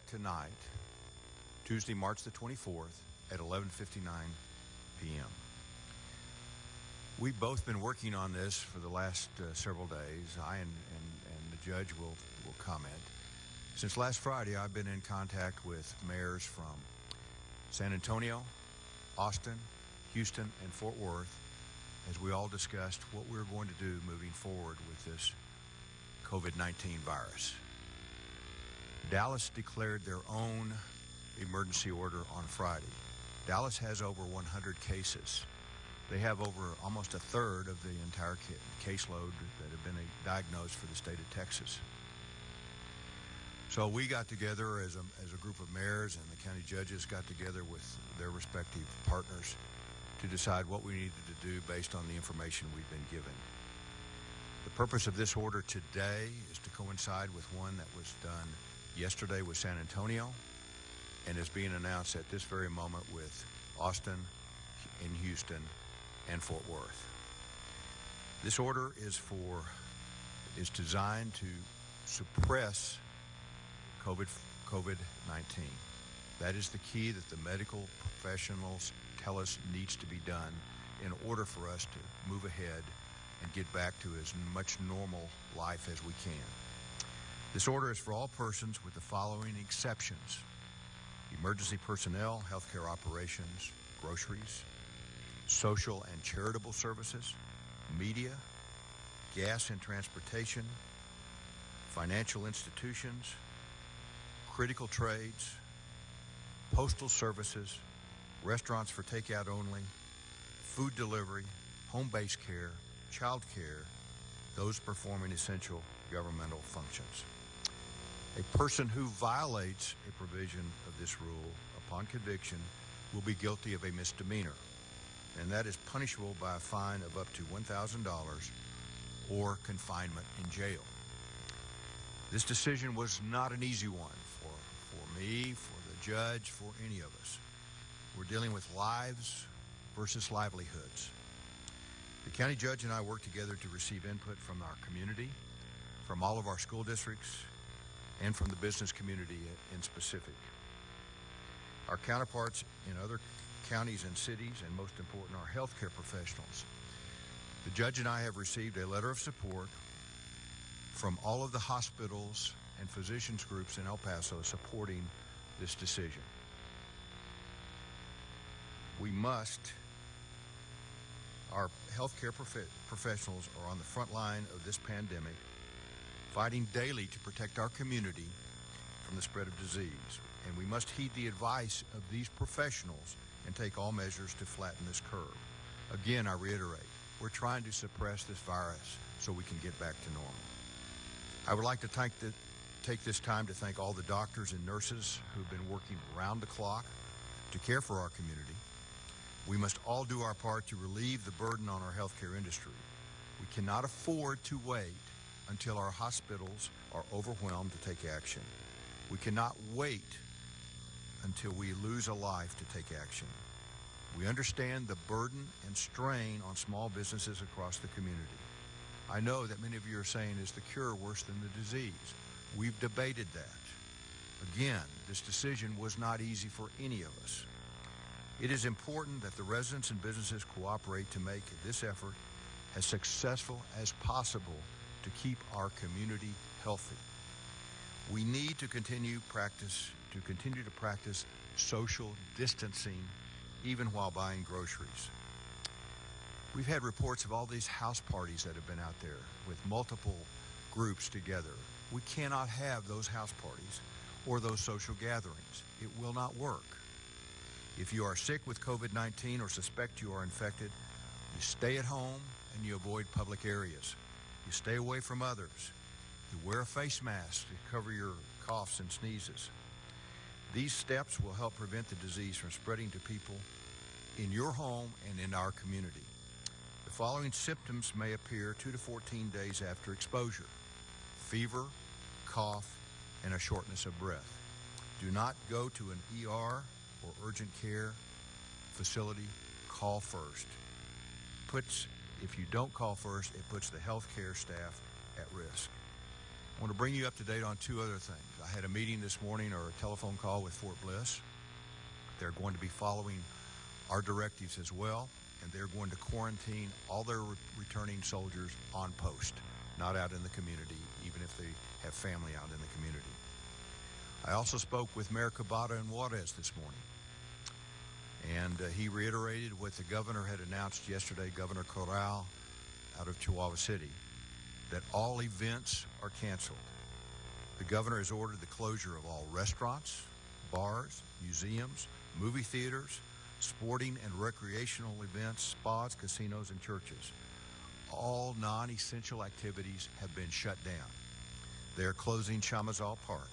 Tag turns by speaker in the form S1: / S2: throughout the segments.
S1: tonight, Tuesday, March the 24th at 11:59 p.m. We've both been working on this for the last several days. I and the judge will comment. Since last Friday, I've been in contact with mayors from San Antonio, Austin, Houston, and Fort Worth as we all discussed what we're going to do moving forward with this COVID-19 virus. Dallas declared their own emergency order on Friday. Dallas has over 100 cases. They have over almost a third of the entire caseload that have been diagnosed for the state of Texas. So we got together as a group of mayors, and the county judges got together with their respective partners to decide what we needed to do based on the information we've been given. The purpose of this order today is to coincide with one that was done yesterday with San Antonio and is being announced at this very moment with Austin, in Houston, and Fort Worth. This order is designed to suppress COVID-19. That is the key that the medical professionals tell us needs to be done in order for us to move ahead and get back to as much normal life as we can. This order is for all persons with the following exceptions: emergency personnel, healthcare operations, groceries, social and charitable services, media, gas and transportation, financial institutions, critical trades, postal services, restaurants for takeout only, food delivery, home-based care, child care, those performing essential governmental functions. A person who violates a provision of this rule upon conviction will be guilty of a misdemeanor, and that is punishable by a fine of up to $1,000 or confinement in jail. This decision was not an easy one for me, for the judge, for any of us. We're dealing with lives versus livelihoods. The county judge and I work together to receive input from our community, from all of our school districts, and from the business community in specific. Our counterparts in other counties and cities, and most important, our healthcare professionals. The judge and I have received a letter of support from all of the hospitals and physicians groups in El Paso supporting this decision. Our healthcare professionals are on the front line of this pandemic, fighting daily to protect our community from the spread of disease. And we must heed the advice of these professionals and take all measures to flatten this curve. Again, I reiterate, we're trying to suppress this virus so we can get back to normal. I would like to take this time to thank all the doctors and nurses who've been working around the clock to care for our community. We must all do our part to relieve the burden on our healthcare industry. We cannot afford to wait until our hospitals are overwhelmed to take action. We cannot wait until we lose a life to take action. We understand the burden and strain on small businesses across the community. I know that many of you are saying, is the cure worse than the disease? We've debated that. Again, this decision was not easy for any of us. It is important that the residents and businesses cooperate to make this effort as successful as possible to keep our community healthy. We need to continue to practice social distancing even while buying groceries. We've had reports of all these house parties that have been out there with multiple groups together. We cannot have those house parties or those social gatherings. It will not work. If you are sick with COVID-19 or suspect you are infected, you stay at home and you avoid public areas. You stay away from others. You wear a face mask to cover your coughs and sneezes. These steps will help prevent the disease from spreading to people in your home and in our community. The following symptoms may appear 2 to 14 days after exposure: fever, cough, and a shortness of breath. Do not go to an ER or urgent care facility. Call first. If you don't call first, it puts the healthcare staff at risk. I want to bring you up to date on two other things. I had a meeting this morning, or a telephone call, with Fort Bliss. They're going to be following our directives as well, and they're going to quarantine all their returning soldiers on post, not out in the community, even if they have family out in the community. I also spoke with Mayor Cabada in Juarez this morning, and he reiterated what the governor had announced yesterday, Governor Corral out of Chihuahua City, that all events are canceled. The governor has ordered the closure of all restaurants, bars, museums, movie theaters, sporting and recreational events, spas, casinos, and churches. All non-essential activities have been shut down. They're closing Chamizal Park.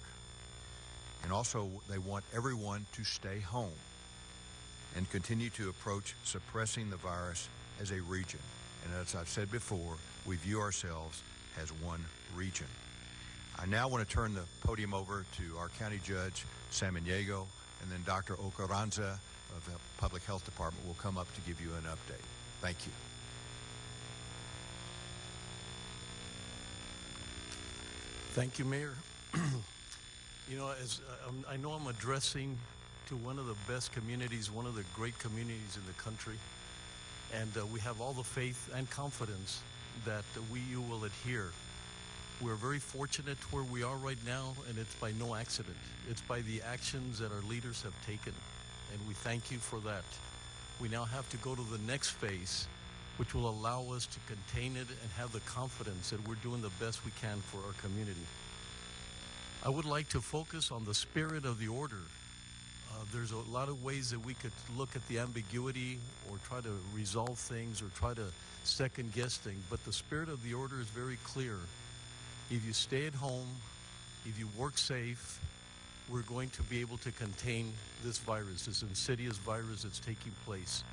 S1: And also, they want everyone to stay home and continue to approach suppressing the virus as a region. And as I've said before, we view ourselves as one region. I now want to turn the podium over to our County Judge, Samaniego, and then Dr. Ocaranza of the Public Health Department will come up to give you an update. Thank you.
S2: Thank you, Mayor. You know, as I know I'm addressing to one of the best communities, one of the great communities in the country, and we have all the faith and confidence that you will adhere. We're very fortunate where we are right now, and it's by no accident. It's by the actions that our leaders have taken, and we thank you for that. We now have to go to the next phase, which will allow us to contain it and have the confidence that we're doing the best we can for our community. I would like to focus on the spirit of the order. There's a lot of ways that we could look at the ambiguity or try to resolve things or try to second guess things, but the spirit of the order is very clear. If you stay at home, if you work safe, we're going to be able to contain this virus, this insidious virus that's taking place.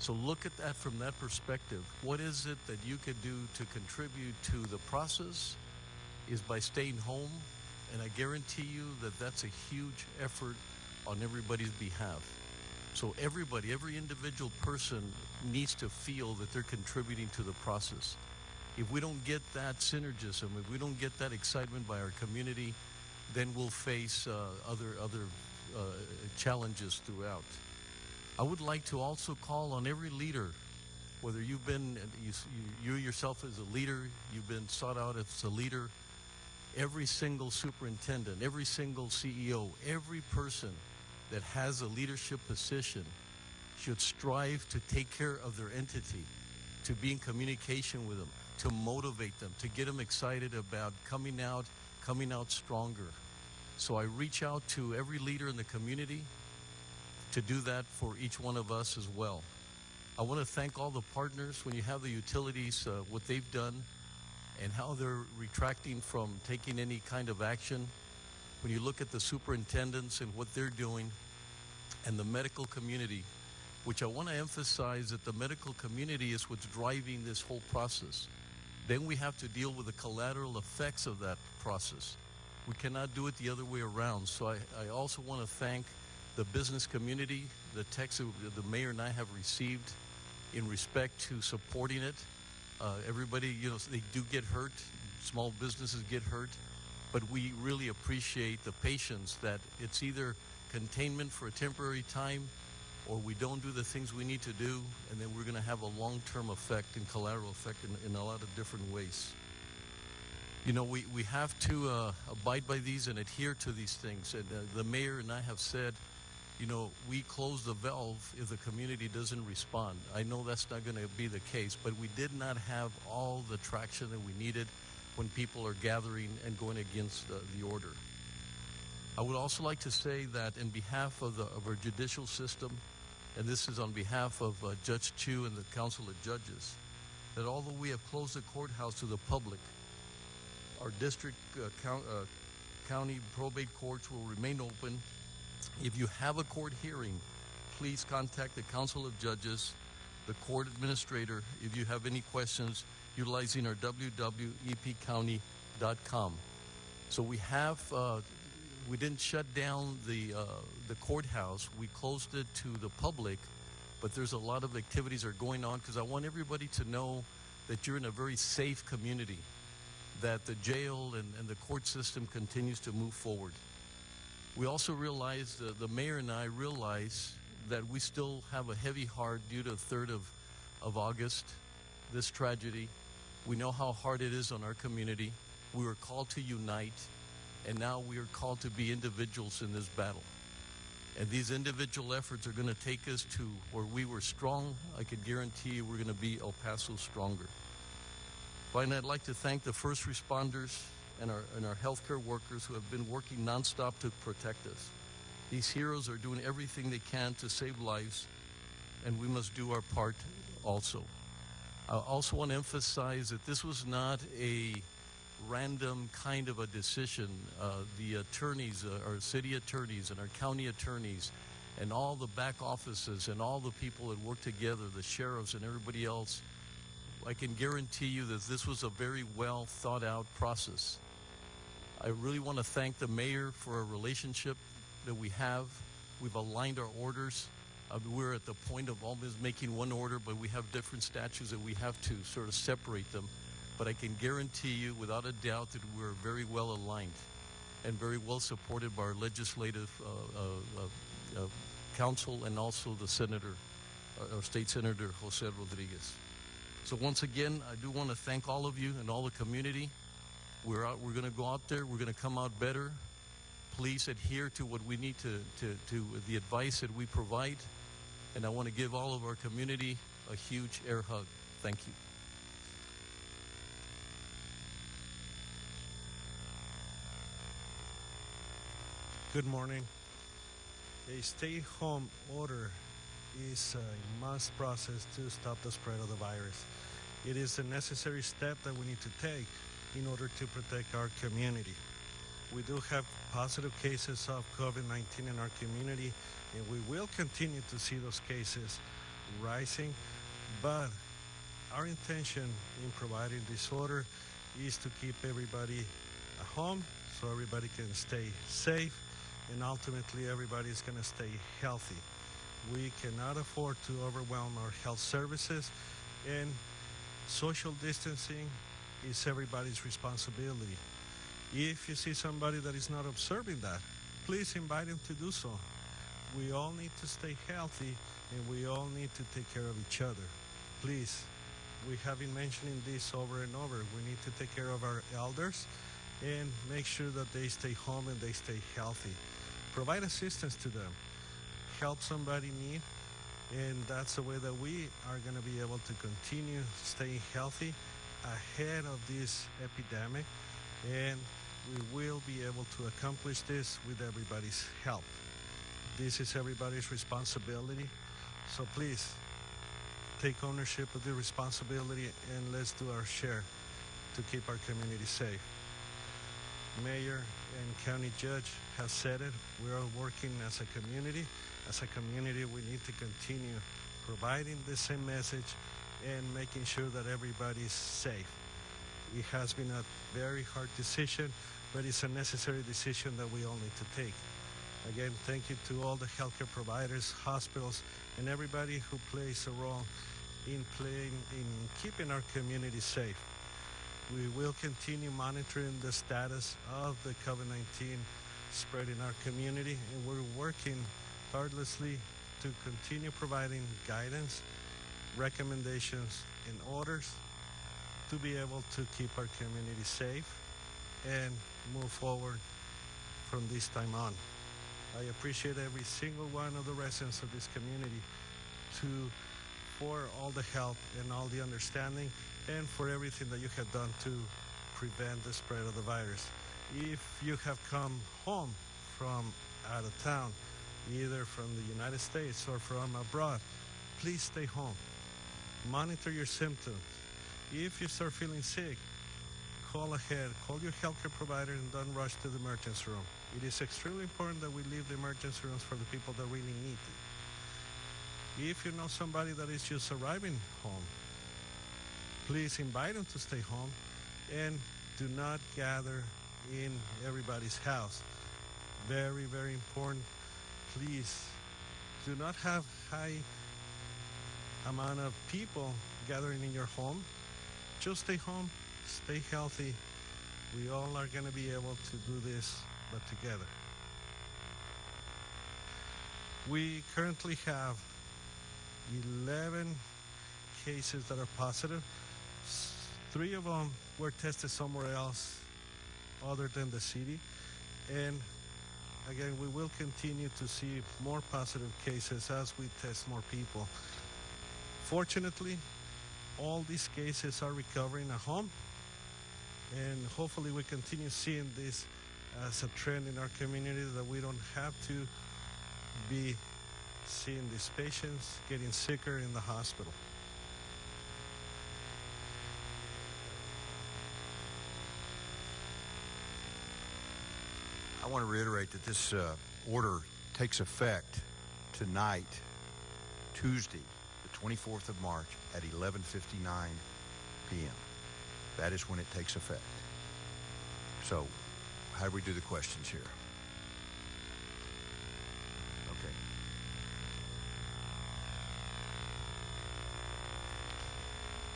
S2: So look at that from that perspective. What is it that you could do to contribute to the process is by staying home, and I guarantee you that that's a huge effort on everybody's behalf. So everybody, every individual person needs to feel that they're contributing to the process. If we don't get that synergism, if we don't get that excitement by our community, then we'll face other challenges throughout. I would like to also call on every leader, whether you've been, you yourself as a leader, you've been sought out as a leader, every single superintendent, every single CEO, every person that has a leadership position should strive to take care of their entity, to be in communication with them, to motivate them, to get them excited about coming out stronger. So I reach out to every leader in the community to do that for each one of us as well. I want to thank all the partners. When you have the utilities, what they've done and how they're retracting from taking any kind of action. When you look at the superintendents and what they're doing, and the medical community, which I want to emphasize that the medical community is what's driving this whole process. Then we have to deal with the collateral effects of that process. We cannot do it the other way around. So I also want to thank the business community, the text that the mayor and I have received in respect to supporting it. Everybody, you know, they do get hurt. Small businesses get hurt. But we really appreciate the patience that it's either containment for a temporary time or we don't do the things we need to do, and then we're going to have a long-term effect and collateral effect in a lot of different ways. You know, we have to abide by these and adhere to these things. And the mayor and I have said, you know, we close the valve if the community doesn't respond. I know that's not going to be the case, but we did not have all the traction that we needed when people are gathering and going against the order. I would also like to say that in behalf of our judicial system, and this is on behalf of Judge Chu and the Council of Judges, that although we have closed the courthouse to the public, our district county probate courts will remain open. If you have a court hearing, please contact the Council of Judges, the court administrator, if you have any questions, utilizing our www.epcounty.com. So we didn't shut down the courthouse. We closed it to the public, but there's a lot of activities that are going on because I want everybody to know that you're in a very safe community. that the jail and the court system continues to move forward. We also realize, the mayor and I realize, that we still have a heavy heart due to the 3rd of August, this tragedy. We know how hard it is on our community. We were called to unite, and now we are called to be individuals in this battle. And these individual efforts are going to take us to where we were strong. I can guarantee you we're going to be El Paso stronger. Finally, I'd like to thank the first responders and our healthcare workers who have been working nonstop to protect us. These heroes are doing everything they can to save lives, and we must do our part also. I also want to emphasize that this was not a random kind of a decision. The attorneys, our city attorneys and our county attorneys and all the back offices and all the people that work together, the sheriffs and everybody else, I can guarantee you that this was a very well thought out process. I really want to thank the mayor for a relationship that we have. We've aligned our orders. We're at the point of almost making one order, but we have different statutes that we have to sort of separate them. But I can guarantee you without a doubt that we're very well aligned and very well supported by our legislative council and also the senator, our state senator, Jose Rodriguez. So once again, I do want to thank all of you and all the community. We're going to go out there. We're going to come out better. Please adhere to what we need to the advice that we provide. And I want to give all of our community a huge air hug. Thank you.
S3: Good morning. A stay-home order is a must process to stop the spread of the virus. It is a necessary step that we need to take in order to protect our community. We do have positive cases of COVID-19 in our community, and we will continue to see those cases rising, but our intention in providing this order is to keep everybody at home so everybody can stay safe, and ultimately everybody is going to stay healthy. We cannot afford to overwhelm our health services, and social distancing is everybody's responsibility. If you see somebody that is not observing that, please invite him to do so. We all need to stay healthy, and we all need to take care of each other. Please, we have been mentioning this over and over. We need to take care of our elders and make sure that they stay home and they stay healthy. Provide assistance to them. Help somebody in need, and that's the way that we are going to be able to continue staying healthy ahead of this epidemic, and we will be able to accomplish this with everybody's help. This is everybody's responsibility, so please take ownership of the responsibility and let's do our share to keep our community safe. Mayor and county judge have said it. We are working as a community. As a community, we need to continue providing the same message and making sure that everybody's safe. It has been a very hard decision, but it's a necessary decision that we all need to take. Again, thank you to all the healthcare providers, hospitals, and everybody who plays a role in keeping our community safe. We will continue monitoring the status of the COVID-19 spread in our community, and we're working tirelessly to continue providing guidance, recommendations, and orders to be able to keep our community safe and move forward from this time on. I appreciate every single one of the residents of this community for all the help and all the understanding, and for everything that you have done to prevent the spread of the virus. If you have come home from out of town, either from the United States or from abroad, please stay home. Monitor your symptoms. If you start feeling sick, call ahead. Call your healthcare provider and don't rush to the emergency room. It is extremely important that we leave the emergency rooms for the people that really need it. If you know somebody that is just arriving home, please invite them to stay home and do not gather in everybody's house. Very, very important. Please do not have high amount of people gathering in your home. Just stay home, stay healthy, We all are going to be able to do this, but together. We currently have 11 cases that are positive. 3 of them were tested somewhere else other than the city. And again, we will continue to see more positive cases as we test more people. Fortunately, all these cases are recovering at home, and hopefully we continue seeing this as a trend in our community, that we don't have to be seeing these patients getting sicker in the hospital.
S1: I want to reiterate that this order takes effect tonight, Tuesday, the 24th of March at 11:59 p.m. That is when it takes effect. So, how do we do the questions here? Okay.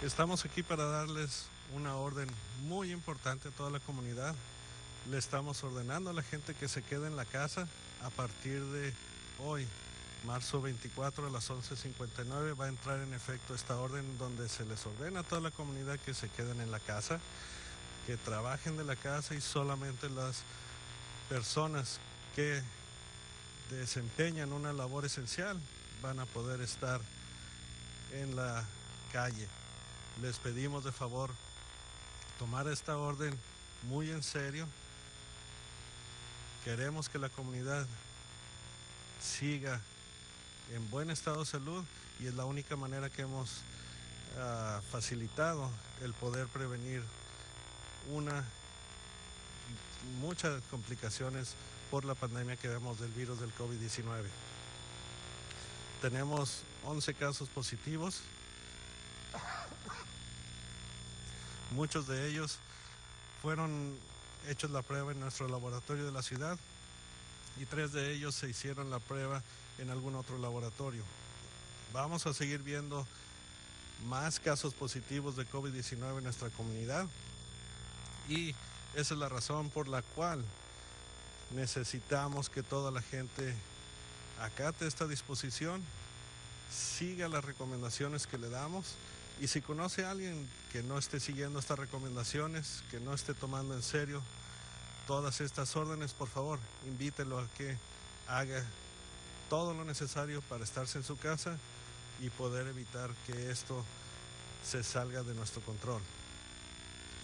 S3: Estamos aquí para darles una orden muy importante a toda la comunidad. Le estamos ordenando a la gente que se quede en la casa a partir de hoy, marzo 24 a las 11:59. Va a entrar en efecto esta orden donde se les ordena a toda la comunidad que se queden en la casa, que trabajen de la casa, y solamente las personas que desempeñan una labor esencial van a poder estar en la calle. Les pedimos de favor tomar esta orden muy en serio. Queremos que la comunidad siga en buen estado de salud, y es la única manera que hemos facilitado el poder prevenir muchas complicaciones por la pandemia que vemos del virus del COVID-19. Tenemos 11 casos positivos. Muchos de ellos fueron hechos la prueba en nuestro laboratorio de la ciudad, y 3 de ellos se hicieron la prueba en algún otro laboratorio. Vamos a seguir viendo más casos positivos de COVID-19 en nuestra comunidad, y esa es la razón por la cual necesitamos que toda la gente acate esta disposición, siga las recomendaciones que le damos, y si conoce a alguien que no esté siguiendo estas recomendaciones, que no esté tomando en serio todas estas órdenes, por favor, invítelo a que haga todo lo necesario para estarse en su casa y poder evitar que esto se salga de nuestro control.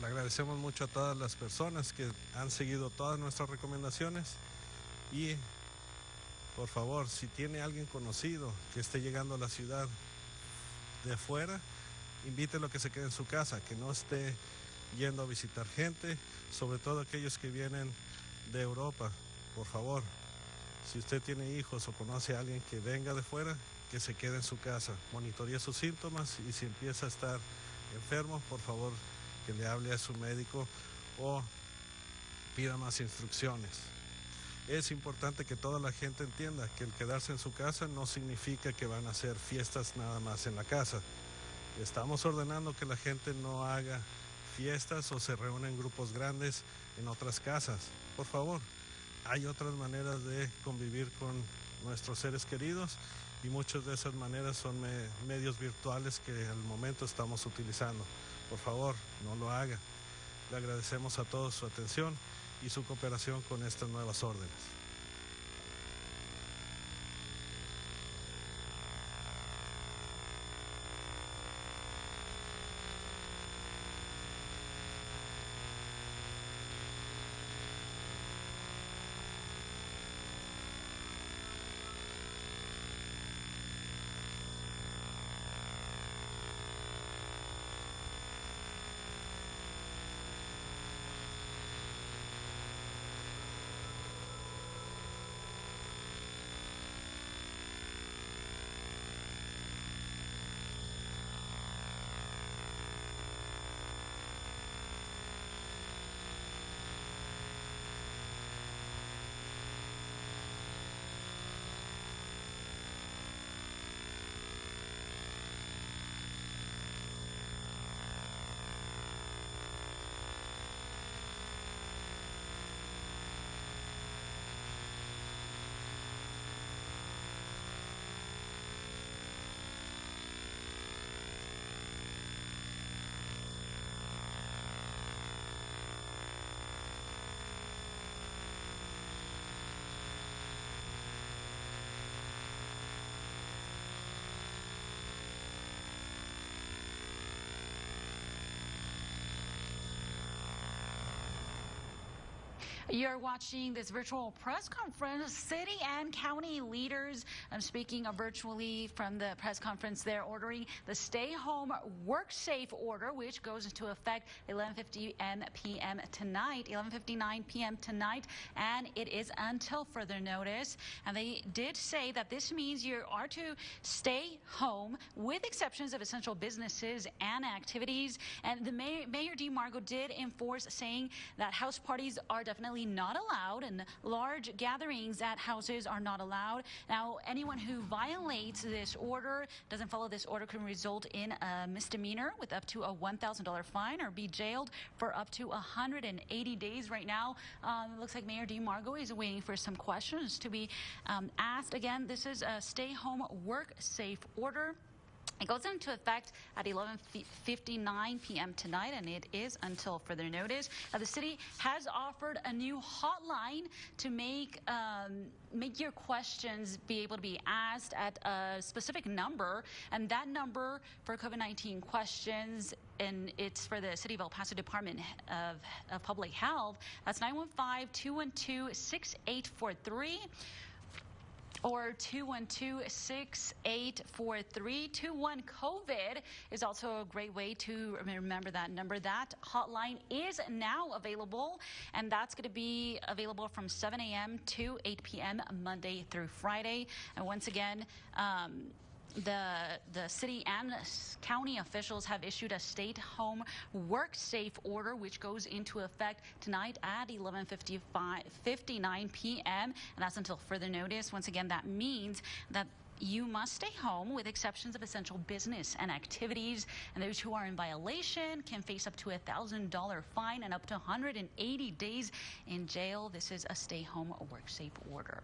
S3: Le agradecemos mucho a todas las personas que han seguido todas nuestras recomendaciones, y por favor, si tiene alguien conocido que esté llegando a la ciudad de afuera, invítelo a que se quede en su casa, que no esté yendo a visitar gente, sobre todo aquellos que vienen de Europa. Por favor, si usted tiene hijos o conoce a alguien que venga de fuera, que se quede en su casa, monitorea sus síntomas, y si empieza a estar enfermo, por favor, que le hable a su médico o pida más instrucciones. Es importante que toda la gente entienda que el quedarse en su casa no significa que van a hacer fiestas nada más en la casa. Estamos ordenando que la gente no haga fiestas o se reúna en grupos grandes en otras casas. Por favor, hay otras maneras de convivir con nuestros seres queridos, y muchas de esas maneras son medios virtuales que al momento estamos utilizando. Por favor, no lo haga. Le agradecemos a todos su atención y su cooperación con estas nuevas órdenes.
S4: You're watching this virtual press conference. City and county leaders, I'm speaking virtually from the press conference, they're ordering the stay home work safe order, which goes into effect 11:59 p.m. tonight, and it is until further notice. And they did say that this means you are to stay home with exceptions of essential businesses and activities. And the Mayor DeMarco did enforce, saying that house parties are definitely not allowed and large gatherings at houses are not allowed. Now, anyone who violates this order, doesn't follow this order, can result in a misdemeanor with up to a $1,000 fine or be jailed for up to 180 days. Right now, it looks like Mayor DeMarco is waiting for some questions to be asked. Again, this is a stay home work safe order. It goes into effect at 11:59 p.m. tonight, and it is until further notice. Now, the city has offered a new hotline to make your questions be able to be asked at a specific number, and that number for COVID-19 questions, and it's for the City of El Paso Department of Public Health. That's 915-212-6843. or 212-6843. 21 COVID is also a great way to remember that number. That hotline is now available, and that's going to be available from 7 a.m. to 8 p.m. Monday through Friday. And once again, the city and county officials have issued a stay-home work safe order, which goes into effect tonight at 11:59 p.m. and that's until further notice. Once again, that means that you must stay home with exceptions of essential business and activities, and those who are in violation can face up to a $1,000 fine and up to 180 days in jail. This is a stay-home work safe order.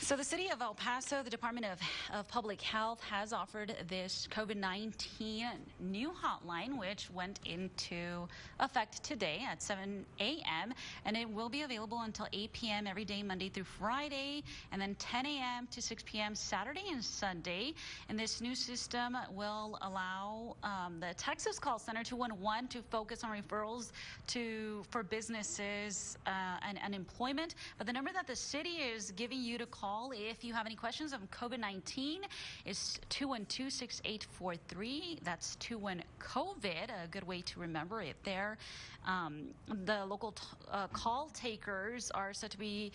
S4: So the City of El Paso, the Department of Public Health, has offered this COVID-19 new hotline, which went into effect today at 7 a.m. and it will be available until 8 p.m. every day, Monday through Friday, and then 10 a.m. to 6 p.m. Saturday and Sunday. And this new system will allow the Texas Call Center 211 to focus on referrals for businesses and unemployment. But the number that the city is giving you to call if you have any questions on COVID-19 is 212-6843. That's 21-COVID, a good way to remember it there. The local call takers are said to be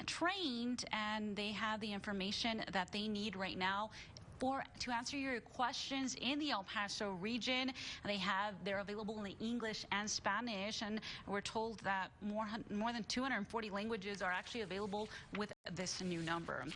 S4: trained, and they have the information that they need right now to answer your questions in the El Paso region. They're available in English and Spanish, and we're told that more than 240 languages are actually available with this new number.